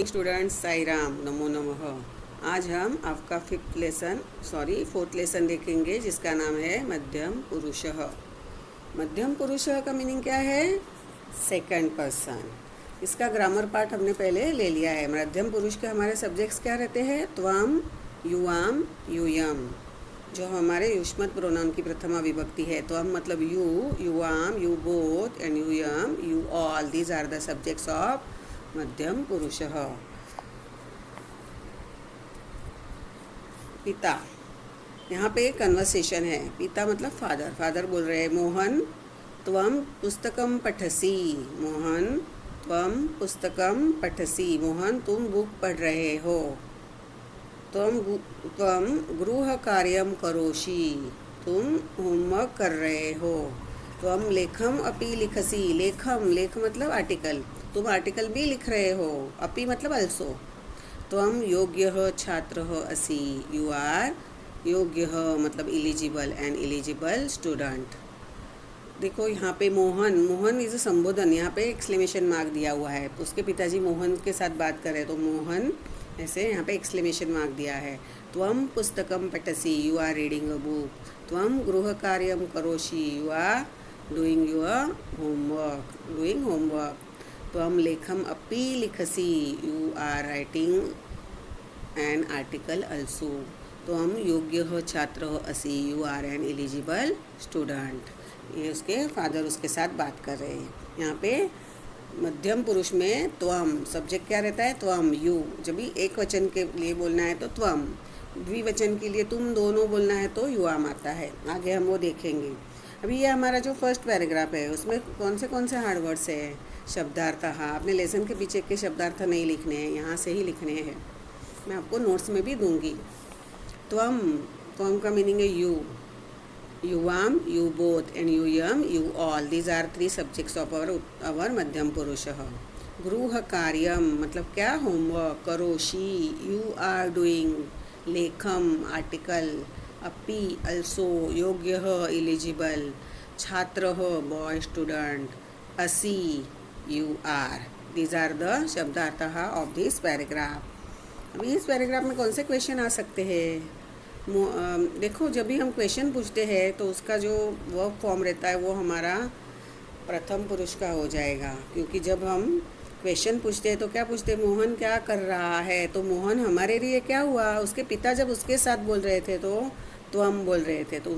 Morning students, Sai Ram, नमो नमः। आज हम आपका फोर्थ लेसन देखेंगे जिसका नाम है मध्यम पुरुषः। मध्यम पुरुषः का मीनिंग क्या है? Second person. इसका ग्रामर पार्ट हमने पहले ले लिया है। मध्यम पुरुष के हमारे सब्जेक्ट्स क्या रहते हैं? त्वम, युवाम, यूयम, जो हमारे युष्मत प्रोनाउन की प्रथमा विभक्ति है। त्वम मतलब यू, युवाम यू बोथ, एंड यूयम you all. These are the subjects of मध्यम पुरुषः। पिता, यहाँ पे कन्वर्सेशन है। पिता मतलब फादर। फादर बोल रहे हैं, मोहन त्वम पुस्तकम पठसी। मोहन त्वम पुस्तकम पठसी। मोहन तुम बुक पढ़ रहे हो। त्वम गृह कार्यम करोषि। तुम होमवर्क कर रहे हो। त्वम लेखम अपि लिखसी। लेख मतलब आर्टिकल। तुम आर्टिकल भी लिख रहे हो। अपि मतलब अल्सो। त्वम योग्यः छात्रः असि। यू आर योग्यः मतलब एलिजिबल, एंड एलिजिबल स्टूडेंट। देखो यहाँ पे मोहन इज अ संबोधन। यहाँ पे एक्सक्लेमेशन मार्क दिया हुआ है। उसके पिताजी मोहन के साथ बात कर रहे हैं तो मोहन ऐसे यहाँ पे एक्सक्लेमेशन मार्क दिया है। त्वम पुस्तकम पठसी। You are reading a book. त्वम गृह कार्यम करोषि। You are doing your homework. त्वम लेखम अपि लिखसी। You are writing an article also. त्वम योग्यः छात्रः असि। You are an eligible student. ये उसके फादर उसके साथ बात कर रहे हैं। यहाँ पे मध्यम पुरुष में त्वम सब्जेक्ट क्या रहता है? त्वम, यू। जब भी एक वचन के लिए बोलना है तो त्वम, द्विवचन के लिए तुम दोनों बोलना है तो युवाम आता है। आगे हम वो देखेंगे। अभी ये हमारा जो फर्स्ट पैराग्राफ है उसमें कौन से हार्ड वर्ड्स है? शब्दार्थ। हाँ, अपने लेसन के पीछे के शब्दार्थ नहीं लिखने हैं, यहाँ से ही लिखने हैं। मैं आपको नोट्स में भी दूंगी। त्वम का मीनिंग है यू, युवाम यू बोथ, एंड यूयम you all. These are 3 subjects of our मध्यम पुरुषः। गृह कार्यम मतलब क्या? होमवर्क। करोषि यू आर डूइंग। लेखम आर्टिकल। अपि अल्सो। योग्यः एलिजिबल। छात्रः बॉय स्टूडेंट। असि you are. These are the शब्दार्थः ऑफ दिस पैराग्राफ। अभी इस पैराग्राफ में कौन से क्वेश्चन आ सकते हैं? देखो, जब भी हम क्वेश्चन पूछते हैं तो उसका जो वर्ब फॉर्म रहता है वो हमारा प्रथम पुरुष का हो जाएगा। क्योंकि जब हम क्वेश्चन पूछते हैं तो क्या पूछते हैं? मोहन क्या कर रहा है। तो मोहन हमारे लिए क्या हुआ? उसके पिता जब उसके साथ बोल रहे थे तो हम बोल रहे थे, तो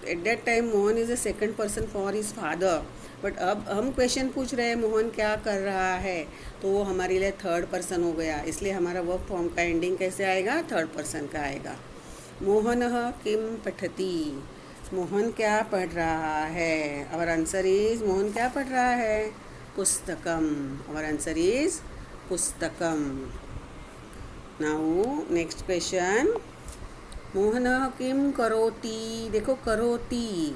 at that time Mohan is a second person for his father. But अब हम क्वेश्चन पूछ रहे हैं मोहन क्या कर रहा है, तो वो हमारे लिए थर्ड पर्सन हो गया। इसलिए हमारा वर्ब फॉर्म का एंडिंग कैसे आएगा? थर्ड पर्सन का आएगा। मोहनः किम पठति। मोहन क्या पढ़ रहा है? आवर आंसर इज, मोहन क्या पढ़ रहा है? पुस्तकम। आवर आंसर इज पुस्तकम। Now next question. मोहनः किम करोति। देखो, करोति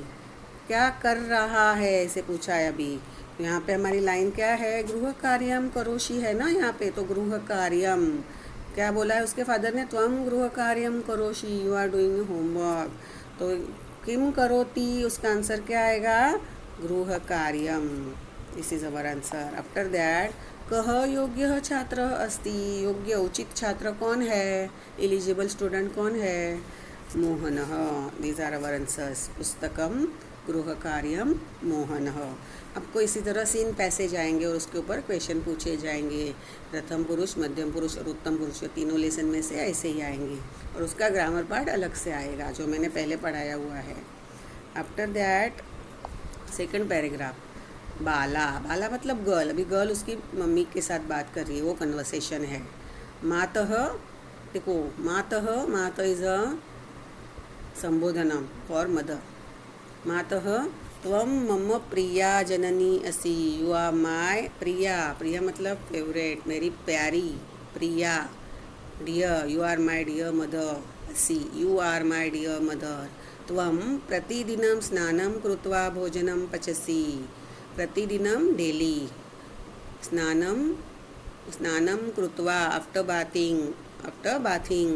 क्या कर रहा है इसे पूछा है अभी। यहाँ पे हमारी लाइन क्या है? गृह कार्यम करोषि है ना यहाँ पे, तो गृह कार्यम क्या बोला है उसके फादर ने? त्वम गृह कार्यम करोषि। You are doing homework. तो किम करोति, उसका आंसर क्या आएगा? गृह कार्यम। This is our answer. After that, कह योग्य छात्र अस्ति। योग्य उचित छात्र कौन है? एलिजिबल स्टूडेंट कौन है? मोहनः। These are our answers. पुस्तकम, गृह कार्यम, मोहनः। आपको इसी तरह 3 पैसेज आएंगे और उसके ऊपर क्वेश्चन पूछे जाएंगे। प्रथम पुरुष, मध्यम पुरुष और उत्तम पुरुष, तीनों लेसन में से ऐसे ही आएंगे। और उसका ग्रामर पार्ट अलग से आएगा जो मैंने पहले पढ़ाया हुआ है। After that second paragraph. बाला। बाला मतलब गर्ल। अभी गर्ल उसकी मम्मी के साथ बात कर रही है, वो कन्वर्सेशन है। मातः, देखो मातः इज अ संबोधनम फॉर मदर। मातः त्वम मम प्रिया जननी असि। यू आर माय प्रिया। प्रिया मतलब फेवरेट, मेरी प्यारी प्रिया। Dear, you are my dear mother. असि, you are my dear mother. त्वम प्रतिदिनं स्नानं कृत्वा भोजनं पचसि। प्रतिदिनं डेली। स्नानं कृत्वा आफ्टर बाथिंग।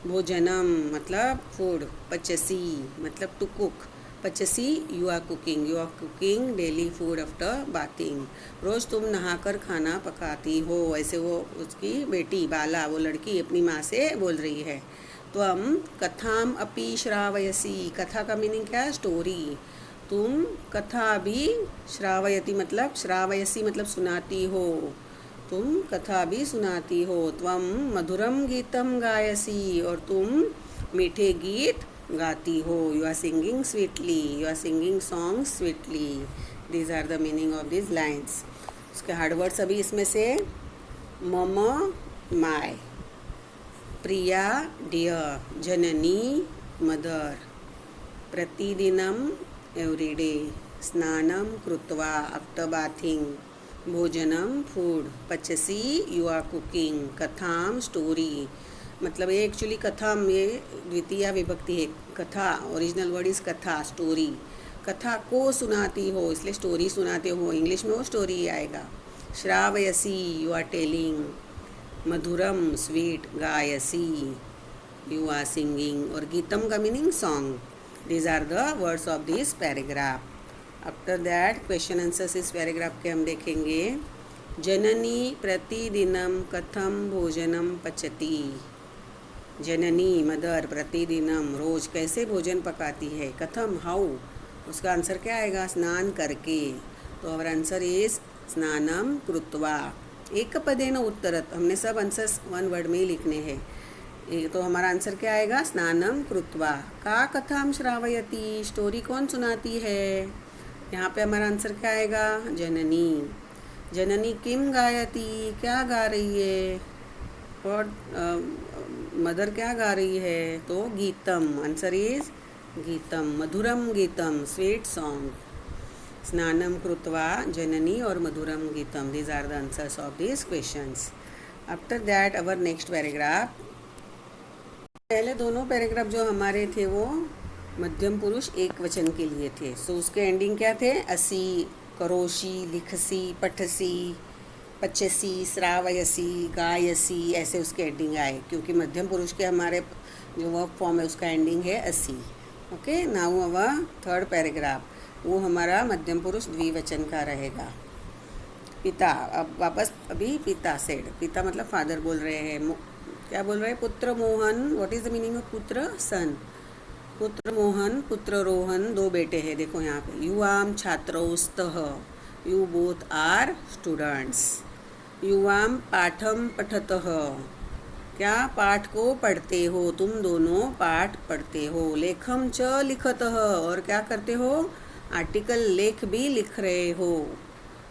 भोजनम मतलब फूड। पचसी मतलब टू कुक। पचसी you are cooking daily food after bathing, रोज़ तुम नहाकर खाना पकाती हो। ऐसे वो उसकी बेटी बाला, वो लड़की अपनी माँ से बोल रही है। त्वम कथाम अपि श्रावयसी, कथा का मीनिंग क्या है? स्टोरी। तुम कथा भी श्रावयती मतलब श्रावयसी मतलब सुनाती हो, तुम कथा भी सुनाती हो। त्वम मधुरम गीतम गायसी, और तुम मीठे गीत गाती हो। You are singing sweetly, you are singing songs sweetly. These are the meaning of this lines. उसके हार्ड वर्ड्स अभी इसमें से मम माय, प्रिया डियर, जननी मदर, प्रतिदिनम एवरीडे, स्नानम कृत्वा आफ्टर बाथिंग, भोजनम फूड, पचसी यू आर कुकिंग, कथाम स्टोरी। मतलब ये एक्चुअली कथाम ये द्वितीय विभक्ति है। कथा ओरिजिनल वर्ड इज़ कथा, स्टोरी। कथा को सुनाती हो इसलिए स्टोरी सुनाते हो, इंग्लिश में वो स्टोरी आएगा। श्रावयसी यू आर टेलिंग, मधुरम स्वीट, गायसी यू आर सिंगिंग, और गीतम का meaning song. These are the words of this paragraph. After that question answers इस पैराग्राफ के हम देखेंगे। जननी प्रतिदिनम कथम भोजनम पचती, जननी मदर प्रतिदिनम रोज कैसे भोजन पकाती है, कथम हाउ, उसका आंसर क्या आएगा? स्नान करके। तो आवर आंसर इज स्नानम कृत्वा। एक पदेन उत्तरत, हमने सब आंसर्स वन वर्ड में ही लिखने हैं। तो हमारा आंसर क्या आएगा? स्नानम कृत्वा। का कथाम श्रावयती, स्टोरी कौन सुनाती है? यहाँ पे हमारा आंसर क्या आएगा? जननी। जननी किम गायती, क्या गा रही है? और मदर क्या गा रही है? तो GITAM, answer is GITAM, Madhuram GITAM, sweet song. स्नानम कृत्वा, जननी और मधुरम गीतम, these are the answers of this questions. After that our next paragraph. पहले दोनों पैराग्राफ जो हमारे थे वो मध्यम पुरुष एक वचन के लिए थे। सो उसके एंडिंग क्या थे? असी, करोशी, लिखसी, पठसी, पचसी, श्रावयसी, गायसी, ऐसे उसके एंडिंग आए, क्योंकि मध्यम पुरुष के हमारे जो वर्क फॉर्म है उसका एंडिंग है असी। Okay, now our third paragraph, वो हमारा मध्यम पुरुष द्विवचन का रहेगा। पिता, अब वापस अभी पिता सेड, पिता मतलब फादर बोल रहे हैं। क्या बोल रहे हैं? पुत्र Mohan, what is the meaning of पुत्र? सन। पुत्र मोहन, पुत्र रोहन, दो बेटे हैं। देखो यहाँ पे, युवाम छात्रौस्तः, you both are students. युवाम Patham पठतः, क्या पाठ को पढ़ते हो? तुम दोनों पाठ पढ़ते हो। लेखम च लिखतः, और क्या करते हो? आर्टिकल लेख भी लिख रहे हो।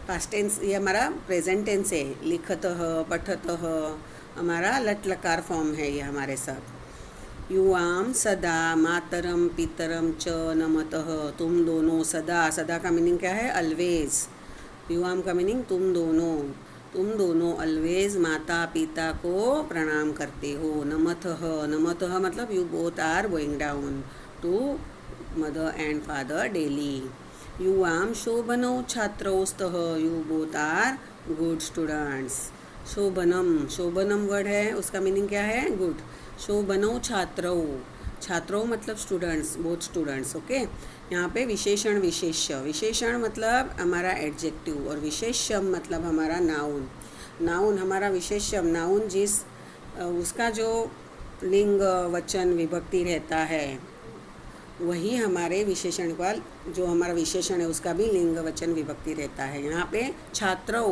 पास्ट टेंस ये हमारा प्रेजेंट टेंस है। लिखतः, पठतः हमारा लट लकार फॉर्म है ये हमारे साथ। युवाम सदा मातरम पितरम च नमतः, तुम दोनों सदा, सदा का मीनिंग क्या है? ऑलवेज। युवाम का मीनिंग तुम दोनों ऑलवेज माता पिता को प्रणाम करते हो। नमतः, नमतः मतलब you both are going down to mother and father daily. युवाम शोभनौ छात्रौस्तः, you both are good students. शोभनम, शोभनम वर्ड है, उसका मीनिंग क्या है? गुड। शोभनौ छात्रौ, छात्रों मतलब स्टूडेंट्स, बोथ स्टूडेंट्स। ओके, यहाँ पे विशेषण विशेष्य, विशेषण मतलब हमारा एडजेक्टिव और विशेष्यम मतलब हमारा नाउन। नाउन हमारा विशेष्यम, नाउन जिस उसका जो लिंग वचन विभक्ति रहता है वही हमारे विशेषण का, जो हमारा विशेषण है उसका भी लिंग वचन विभक्ति रहता है। यहाँ पे छात्रौ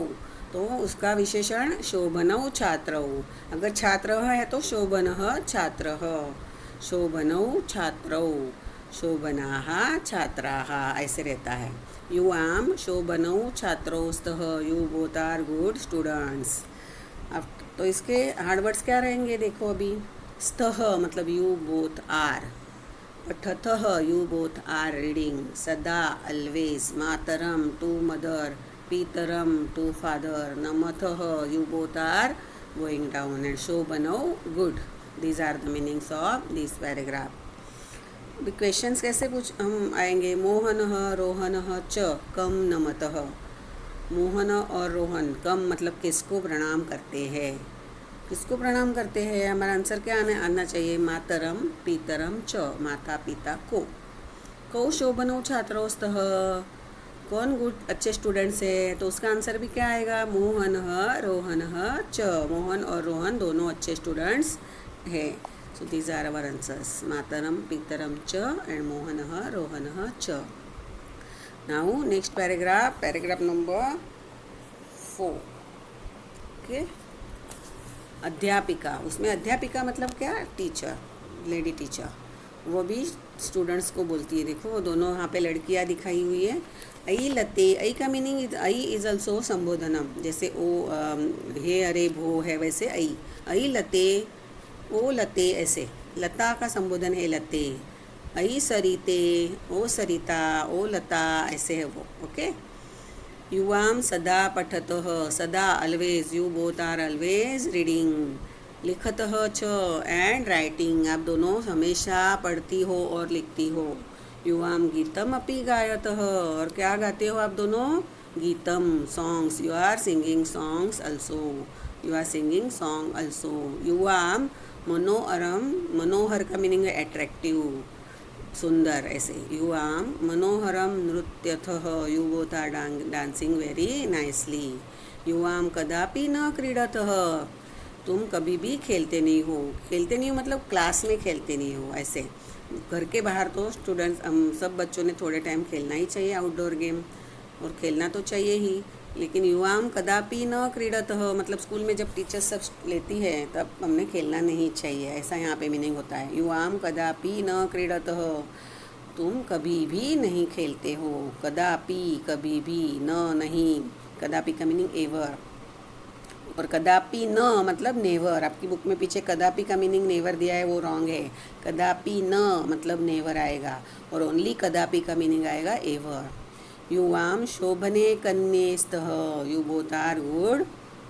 तो उसका विशेषण शोभनौ छात्रौ, अगर छात्र है तो शोभनः छात्रः, शोभनौ छात्रौ, शोभनाः छात्राः, ऐसे रहता है। युवाम शोभनौ छात्रौस्तः, you both are good students. अब तो इसके हार्ड वर्ड्स क्या रहेंगे? देखो अभी, स्तः मतलब यू बोथ आर, पठतः यू बोथ आर रीडिंग, सदा ऑलवेज, मातरम टू मदर, पितरम टू फादर, नमतः you both are going down, and शोभनौ good. These are the meanings of this paragraph. Questions कैसे पूछ हम आएंगे? मोहनः रोहनः च कम नमतः, मोहन और रोहन कम मतलब किसको प्रणाम करते हैं? किसको प्रणाम करते हैं? हमारा आंसर क्या आना चाहिए? मातरम पितरम च, माता पिता को। कौ शोभनो छात्रोस्तः, कौन गुड अच्छे स्टूडेंट्स है, तो उसका आंसर भी क्या आएगा, मोहन रोहन च, मोहन और रोहन दोनों अच्छे स्टूडेंट्स है। So these are our answers, मातरम पितरम च एंड मोहन रोहन च। Now next paragraph, paragraph number 4। Okay, अध्यापिका, उसमें अध्यापिका मतलब क्या, टीचर, लेडी टीचर, वो भी स्टूडेंट्स को बोलती है। देखो वो दोनों यहाँ पे लड़कियाँ दिखाई हुई है। ऐ लते, ऐ का मीनिंग ऐ इज ऑल्सो संबोधनम, जैसे ओ हे अरे भो है वैसे ऐ लते, ओ लते, ऐसे लता का संबोधन है लते। ऐ सरिते, ओ सरिता, ओ लता, ऐसे है वो। ओके, युवाम सदा पठतः, सदा always, you both are always reading. लिखतः च एंड राइटिंग, आप दोनों हमेशा पढ़ती हो और लिखती हो। युवाम गीतम अपि गायतः, और क्या गाते हो आप दोनों, गीतम, songs, you are singing songs also, you are singing song also. युवाम मनोहरम, मनोहर का मीनिंग है अट्रैक्टिव, सुंदर, ऐसे। युवाम मनोहरम नृत्यथः, you both are dancing very nicely. युवाम कदापि न क्रीडतः, तुम कभी भी खेलते नहीं हो, खेलते नहीं हो मतलब क्लास में खेलते नहीं हो, ऐसे। घर के बाहर तो स्टूडेंट्स, हम सब बच्चों ने थोड़े टाइम खेलना ही चाहिए आउटडोर गेम, और खेलना तो चाहिए ही। लेकिन युवाम कदापि न क्रीडतः मतलब स्कूल में जब टीचर्स सब लेती है तब हमने खेलना नहीं चाहिए, ऐसा यहाँ पे मीनिंग होता है। युवाम कदापि न क्रीडतः, तुम कभी भी नहीं खेलते हो। कदापि, कभी भी, न नहीं, कदापि का मीनिंग एवर, और कदापि न मतलब नेवर। आपकी बुक में पीछे कदापि का मीनिंग नेवर दिया है, वो रॉन्ग है। कदापि न मतलब नेवर आएगा, और ओनली कदापि का मीनिंग आएगा एवर। युवाम शोभने कन्ये स्तः, यू बोथ आर गुड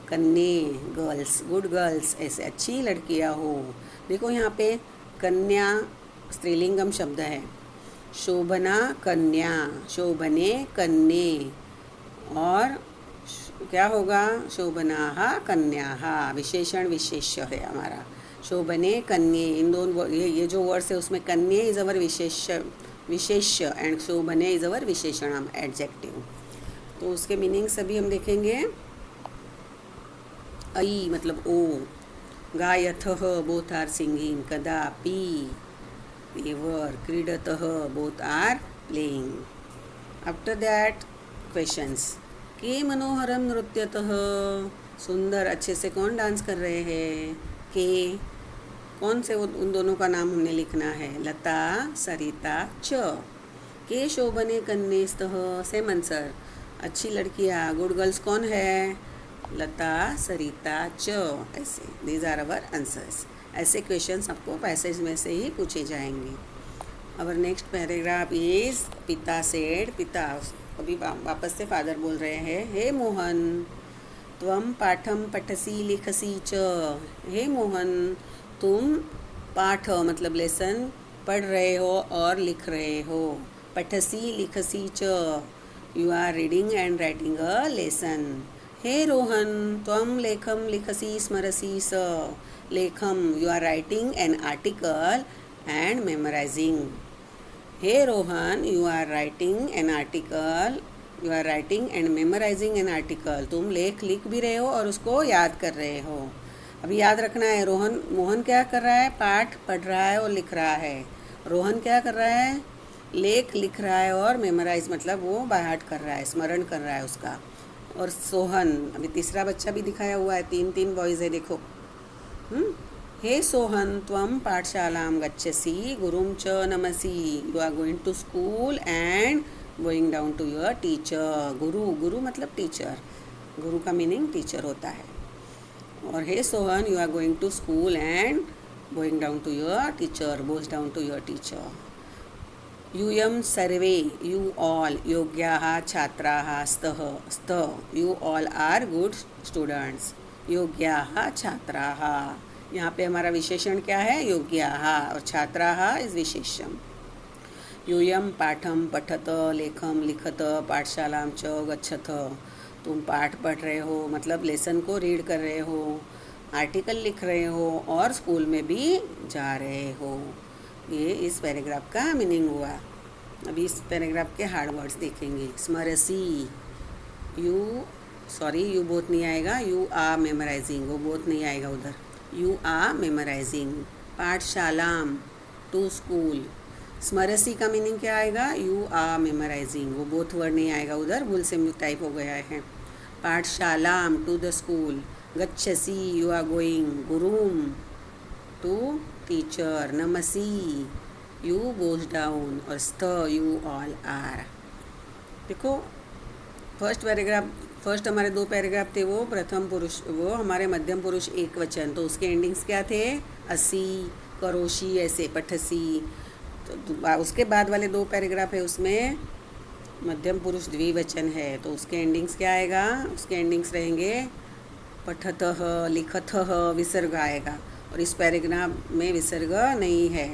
कन्ये, गर्ल्स, गुड गर्ल्स, ऐसे अच्छी लड़कियां हो। देखो यहाँ पे कन्या स्त्रीलिंगम शब्द है, शोभना कन्या, शोभने कन्ये, और क्या होगा, शोभनाः कन्याः, विशेषण विशेष्य है हमारा। शोभने कन्ये, इन दोनों ये जो वर्ड्स है उसमें कन्ये इज अवर विशेष्य एंड शोभने इज अवर विशेषणम, एडजेक्टिव। तो उसके मीनिंग सभी हम देखेंगे। ऐ मतलब ओ, गायथः बोथ आर सिंगिंग, कदापि एवर, क्रीडतः both are playing. After that questions, के मनोहरम नृत्यतः, सुंदर अच्छे से कौन डांस कर रहे हैं, के कौन से उन दोनों का नाम हमने लिखना है, लता सरिता च। के शोभने कन्येस्तः, सेम आंसर, अच्छी लड़कियाँ, गुड गर्ल्स कौन है, लता सरिता च, ऐसे। These are our answers. ऐसे क्वेश्चंस आपको पैसेज में से ही पूछे जाएंगे। अवर नेक्स्ट पैराग्राफ इज पिता सेड, पिता अभी वापस से फादर बोल रहे हैं, हे मोहन त्वम पाठम पठसी लिखसी च, हे मोहन तुम पाठ मतलब लेसन पढ़ रहे हो और लिख रहे हो। पठसी लिखसी च, you are reading and writing a lesson. हे रोहन त्वम लेखम लिखसी स्मरसी स, लेखम you are writing an article and memorising. हे Rohan you are writing an article, you are writing and memorising an article, तुम लेख लिख भी रहे हो और उसको याद कर रहे हो। अभी याद रखना है, मोहन क्या कर रहा है, पाठ पढ़ रहा है और लिख रहा है। रोहन क्या कर रहा है, लेख लिख रहा है और मेमोराइज मतलब वो बाहर कर रहा है, स्मरण कर रहा है उसका। और सोहन, अभी तीसरा बच्चा भी दिखाया हुआ है, तीन तीन बॉयज़ है देखो। हे सोहन त्वम पाठशालां गच्छसि गुरुं च नमसि, you are going to school and going down to your teacher. गुरु, गुरु मतलब टीचर, गुरु का मीनिंग टीचर होता है। और हे Sohan you are going to school and going down to your teacher, goes down to your teacher. यूयम सर्वे, यू ऑल, योग्याः छात्राः स्तः, you all are good students. योग्याः छात्राः, यहाँ पे हमारा विशेषण क्या है, योग्याः, और छात्राः इज विशेषण। यूयम पाठम पठत, लेखम लिखत, पाठशालां च गच्छत, तुम पाठ पढ़ रहे हो मतलब लेसन को रीड कर रहे हो, आर्टिकल लिख रहे हो और स्कूल में भी जा रहे हो। ये इस पैराग्राफ का मीनिंग हुआ। अभी इस पैराग्राफ के हार्ड वर्ड्स देखेंगे। स्मरसी, यू बोथ नहीं आएगा, यू आर मेमोराइजिंग, वो बोथ नहीं आएगा उधर, यू आर मेमोराइजिंग। पाठशालाम, टू स्कूल। स्मरसी का मीनिंग क्या आएगा, यू आर मेमोराइजिंग, वो बोथ वर्ड नहीं आएगा उधर, भूल से टाइप हो गया है। पाठशालाम, टू द स्कूल। गच्छसी, यू आर गोइंग। गुरुम, टू टीचर। नमसी, यू गोज डाउन। और स्थ, यू ऑल आर। देखो फर्स्ट हमारे 2 पैराग्राफ थे, वो प्रथम पुरुष, वो हमारे मध्यम पुरुष एक वचन, तो उसके एंडिंग्स क्या थे, असी, करोशी, ऐसे पठसी। तो उसके बाद वाले 2 पैराग्राफ है, उसमें मध्यम पुरुष द्विवचन है, तो उसके एंडिंग्स क्या आएगा, उसके एंडिंग्स रहेंगे पठतः, लिखतः, विसर्ग आएगा। और इस पैराग्राफ में विसर्ग नहीं है,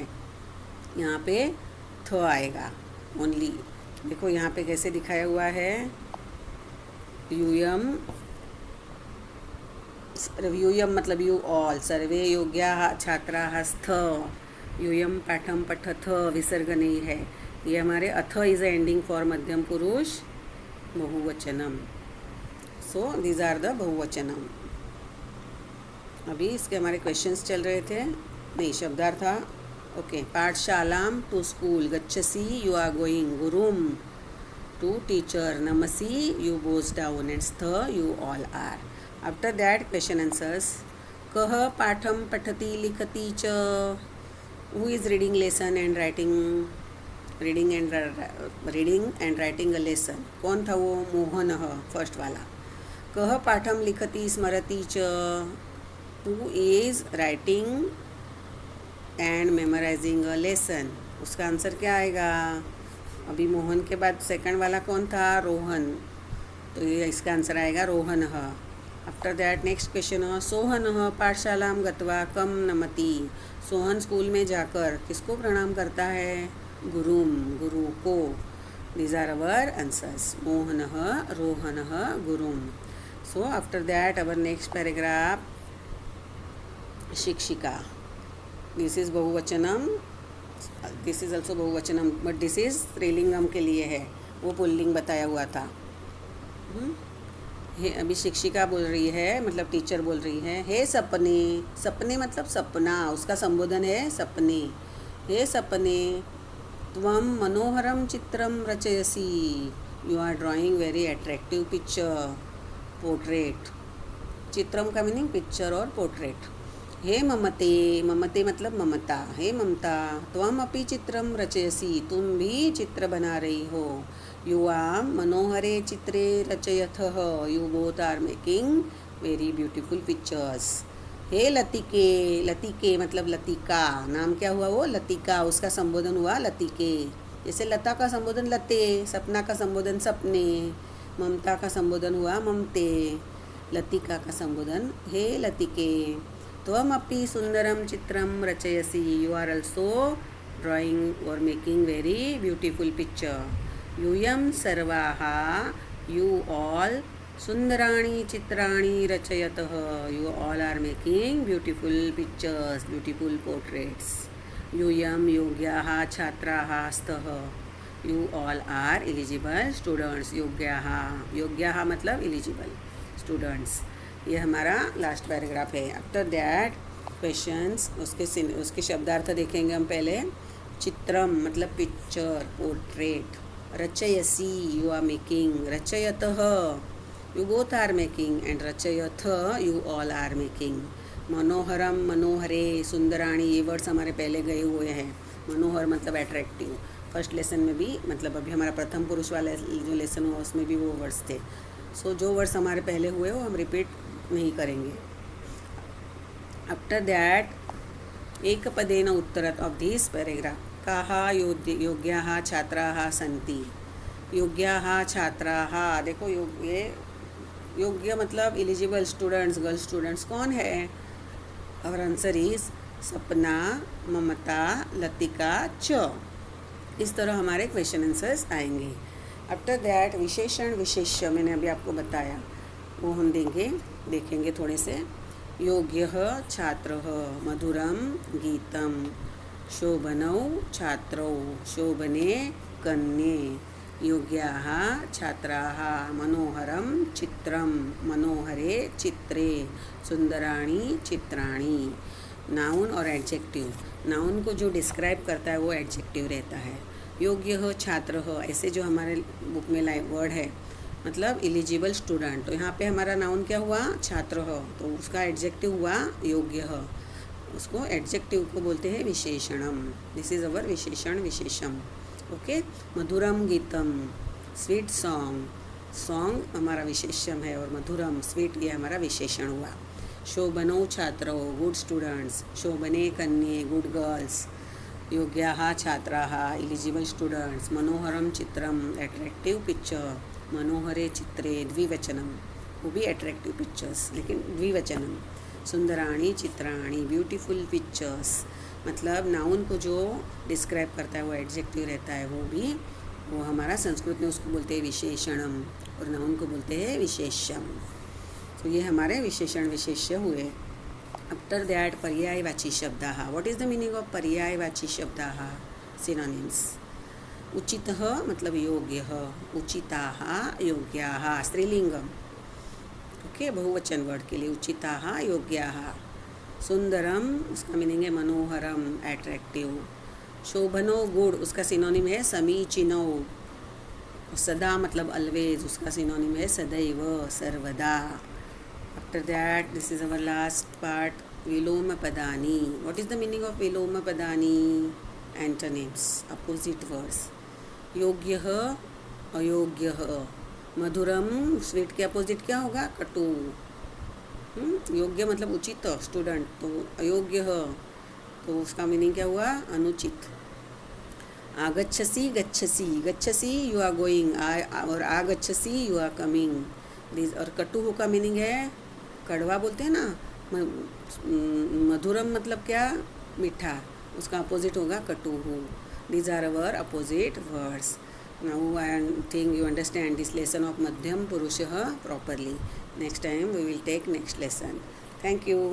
यहाँ पे थ आएगा ओनली। देखो यहाँ पे कैसे दिखाया हुआ है, यूयम मतलब यू ऑल, सर्वे योग्याः छात्राः स्थ, यूयम पाठम पठथ, विसर्ग नहीं है। ये हमारे अथ इज एंडिंग फॉर मध्यम पुरुष बहुवचनम, सो दीज आर द बहुवचनम। अभी इसके हमारे क्वेश्चंस चल रहे थे, नहीं शब्दार्थ था। ओके, पाठशालाम, टू स्कूल। गच्छसी, यू आर गोइंग। गुरुम, टू टीचर। नमसी, you goes down. And stha, you all are. After that, question answers. कः पाठम पठति लिखति च, who is reading lesson and writing, reading and writing a lesson, कौन था वो, मोहनः, फर्स्ट वाला। कः पाठम लिखति स्मरति च, who is writing and memorizing a lesson, उसका आंसर क्या आएगा। अभी मोहन के बाद सेकंड वाला कौन था, रोहन, तो ये इसका आंसर आएगा रोहनः। आफ्टर दैट नेक्स्ट क्वेश्चन, सोहनः पाठशालां गत्वा कम नमति, सोहन स्कूल में जाकर किसको प्रणाम करता है, गुरुम, गुरु को। दीज आर अवर आंसर्स, मोहनः, रोहनः, गुरुम। So after that our next paragraph, शिक्षिका। दिस इज बहुवचनम, दिस इज़ ऑल्सो बहुवचनम, बट दिस इज़ स्त्रीलिंगम के लिए है, वो पुल्लिंग बताया हुआ था। अभी शिक्षिका बोल रही है, मतलब टीचर बोल रही है, हे सपने, सपने मतलब सपना, उसका संबोधन है सपने। हे सपने, त्वं मनोहरम चित्रम रचयसी, you are drawing very attractive picture, portrait. चित्रम का मीनिंग पिक्चर और पोर्ट्रेट। हे ममते, ममते मतलब ममता, हे ममता, त्वमपि चित्रम रचयसी, तुम भी चित्र बना रही हो। युवाम मनोहरे चित्रे रचयथः, you both are making very beautiful pictures. हे लतिके, लतिके मतलब लतिका, नाम क्या हुआ वो, लतिका, उसका संबोधन हुआ लतिके। जैसे लता का संबोधन लते, सपना का संबोधन सपने, ममता का संबोधन हुआ ममते, लतिका का संबोधन हे लतिके। त्वमपि सुंदरम चित्रम रचयसी, यू आर ऑल्सो ड्राइंग और मेकिंग वेरी ब्यूटीफुल पिक्चर। यूयम सर्वाः, यू ऑल, सुंदराणि चित्राणि रचयतः, you all are making beautiful pictures, beautiful portraits. यूयम योग्याः छात्राः स्तः, you all are eligible students. योग्याः, योग्याः मतलब एलिजिबल स्टूडेंट्स। ये हमारा लास्ट पैराग्राफ है। आफ्टर दैट क्वेश्चंस, उसके शब्दार्थ देखेंगे हम पहले। चित्रम मतलब पिक्चर, पोर्ट्रेट। रचयसी, you are making. रचयतः, you both are making. And रचयथ, यू ऑल आर मेकिंग। मनोहरम, मनोहरे, सुंदराणी, ये वर्ड्स हमारे पहले गए हुए हैं। मनोहर मतलब अट्रैक्टिव, फर्स्ट लेसन में भी, मतलब अभी हमारा प्रथम पुरुष वाला जो लेसन हुआ उसमें भी वो वर्ड्स थे। सो जो वर्ड्स हमारे पहले हुए वो हम रिपीट नहीं करेंगे। आफ्टर दैट एकपदेन उत्तरत ऑफ दिस पैराग्राफ, काः योग्याः छात्राः सन्ति। योग्याः छात्राः, देखो योग्य मतलब एलिजिबल स्टूडेंट्स, गर्ल स्टूडेंट्स कौन है। और आंसर इज सपना, ममता, लतिका, च। इस तरह हमारे क्वेश्चन आंसर्स आएंगे। आफ्टर दैट विशेषण विशेष्य मैंने अभी आपको बताया, वो हम देखेंगे थोड़े से। योग्यः छात्रः, मधुरम गीतम, शोभनौ छात्रौ, शोभने कन्ये योग्याः छात्राः मनोहरं चित्रं मनोहरे चित्रे सुंदराणि चित्राणि। नाउन और एडजेक्टिव, नाउन को जो डिस्क्राइब करता है वो एडजेक्टिव रहता है। योग्य हो छात्र हो, ऐसे जो हमारे बुक में वर्ड है मतलब एलिजिबल स्टूडेंट, तो यहाँ पे हमारा नाउन क्या हुआ छात्र हो, तो उसका एडजेक्टिव हुआ योग्य हो। उसको एडजेक्टिव को बोलते हैं विशेषणम। दिस इज़ अवर विशेषण विशेषम। ओके। मधुरम गीतम स्वीट सॉन्ग, सॉन्ग हमारा विशेषम है और मधुरम स्वीट ये हमारा विशेषण हुआ। शोभनो छात्रो गुड स्टूडेंट्स, शोभने कन्ये गुड गर्ल्स, योग्याः छात्राः एलिजिबल स्टूडेंट्स, मनोहरम चित्रम एट्रैक्टिव पिक्चर, मनोहरे चित्रे द्विवचनम, वो भी एट्रैक्टिव पिक्चर्स लेकिन द्विवचनम, सुंदराणी चित्राणी ब्यूटीफुल पिक्चर्स। मतलब नाउन को जो डिस्क्राइब करता है वो एडजेक्टिव रहता है, वो हमारा संस्कृत में उसको बोलते हैं विशेषणम और नाउन को बोलते हैं विशेष्यम। तो ये हमारे विशेषण विशेष्य हुए। आफ्टर दैट पर्यायवाची शब्दाः। What is the meaning of पर्यायवाची शब्दाः? सिनोनिम्स। उचितः मतलब योग्यः, उचिताः योग्याः स्त्रीलिंगम। ओके, बहुवचन वर्ड के लिए उचिताः योग्याः। सुंदरम उसका मीनिंग है मनोहरम एट्रैक्टिव। शोभनो गुड उसका सिनोनिम है समीचीनो। सदा मतलब ऑलवेज उसका सिनोनिम है सदैव सर्वदा। After that this is our last part विलोम पदानी। What is the meaning of विलोम पदानी? Antonyms, opposite words. योग्यः अयोग्यः। मधुरम स्वीट के अपोजिट क्या होगा? कटु। योग्य मतलब उचित स्टूडेंट, तो अयोग्य तो उसका मीनिंग क्या हुआ? अनुचित। आगच्छसि गच्छसि, गच्छसि यू आर गोइंग, और आगच्छसि यू आर कमिंग। दिस और कटु का मीनिंग है कड़वा बोलते हैं ना। मधुरम मतलब क्या? मीठा, उसका अपोजिट होगा कटुहु। These are our opposite words. Now I think you understand this lesson of Madhyam Purushah properly. Next time we will take next lesson. Thank you.